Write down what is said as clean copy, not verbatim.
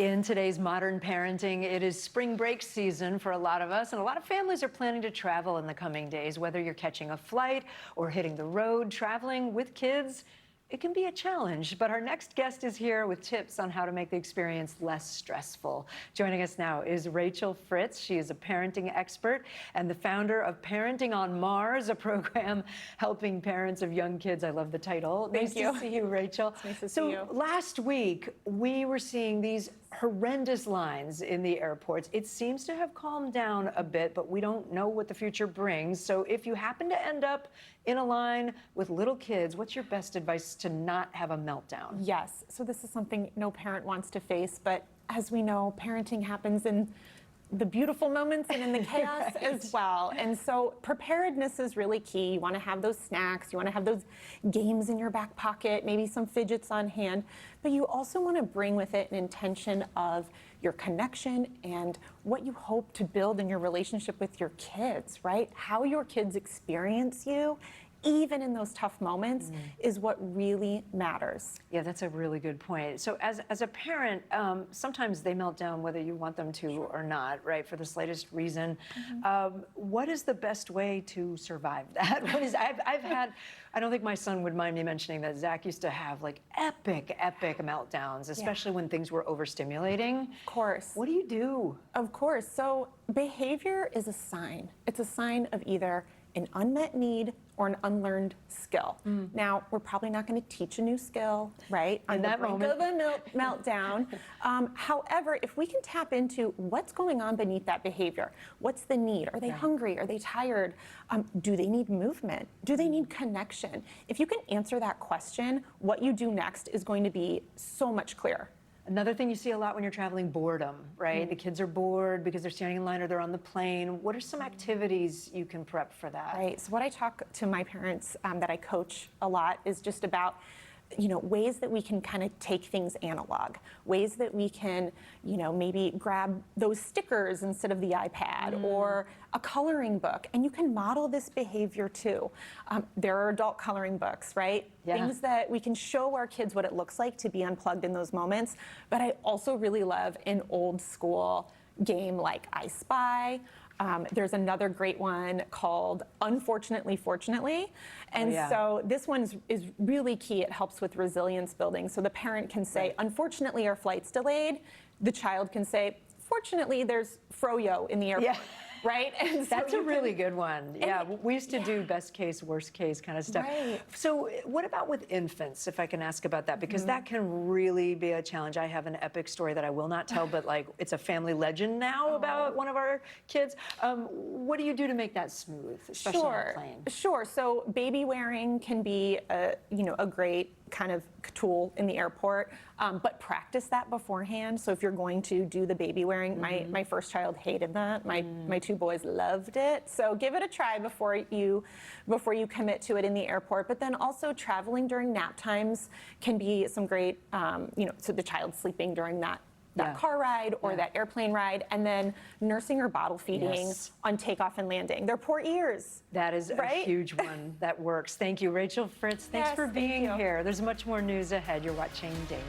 In today's modern parenting, it is spring break season for a lot of us, and a lot of families are planning to travel in the coming days. Whether you're catching a flight or hitting the road, traveling with kids, it can be a challenge, but our next guest is here with tips on how to make the experience less stressful. Joining us now is Rachael Fritz. She is a parenting expert and the founder of Parenting on Mars, a program helping parents of young kids. I love the title. Thank you. Nice to see you, Rachael. It's nice to see you. Last week, we were seeing these horrendous lines in the airports. It seems to have calmed down a bit, but we don't know what the future brings. So if you happen to end up in a line with little kids, what's your best advice to not have a meltdown? Yes, so this is something no parent wants to face, but as we know, parenting happens in the beautiful moments and in the chaos Right. as well. And so preparedness is really key. You want to have those snacks, you want to have those games in your back pocket, maybe some fidgets on hand, but you also want to bring with it an intention of your connection and what you hope to build in your relationship with your kids, right? How your kids experience you, even in those tough moments, is what really matters. Yeah, that's a really good point. So as a parent, sometimes they melt down whether you want them to or not, right, for the slightest reason. What is the best way to survive that? I've had, I don't think my son would mind me mentioning that Zach used to have like epic meltdowns, especially when things were overstimulating. Of course. What do you do? Of course. So behavior is a sign. It's a sign of either an unmet need or an unlearned skill. Now, we're probably not going to teach a new skill, right? On the brink of a meltdown. However, if we can tap into what's going on beneath that behavior, what's the need? Are they hungry? Are they tired? Do they need movement? Do they need connection? If you can answer that question, what you do next is going to be so much clearer. Another thing you see a lot when you're traveling, boredom, right? The kids are bored because they're standing in line or they're on the plane. What are some activities you can prep for that? Right, so what I talk to my parents that I coach a lot is just about, you know, ways that we can kind of take things analog, ways that we can, you know, maybe grab those stickers instead of the iPad or a coloring book, and you can model this behavior too. There are adult coloring books, right? Yeah. Things that we can show our kids what it looks like to be unplugged in those moments, but I also really love an old school game like I Spy. There's another great one called Unfortunately, Fortunately. And so this one is really key. It helps with resilience building. So the parent can say, unfortunately, our flight's delayed. The child can say, fortunately, there's froyo in the airport. Right? And so that's a really good one. Yeah, we used to do best case, worst case kind of stuff. Right. So what about with infants, if I can ask about that? Because that can really be a challenge. I have an epic story that I will not tell, but like it's a family legend now about one of our kids. What do you do to make that smooth, especially on a plane? Sure. So baby wearing can be a great kind of tool in the airport, but practice that beforehand. So if you're going to do the baby wearing, my first child hated that. My two boys loved it. So give it a try before you commit to it in the airport. But then also traveling during nap times can be some great, so the child sleeping during that car ride or that airplane ride, and then nursing or bottle feeding on takeoff and landing. Their poor ears. That is a huge one that works. Thank you, Rachael Fritz. Thanks for being here. There's much more news ahead. You're watching Daily.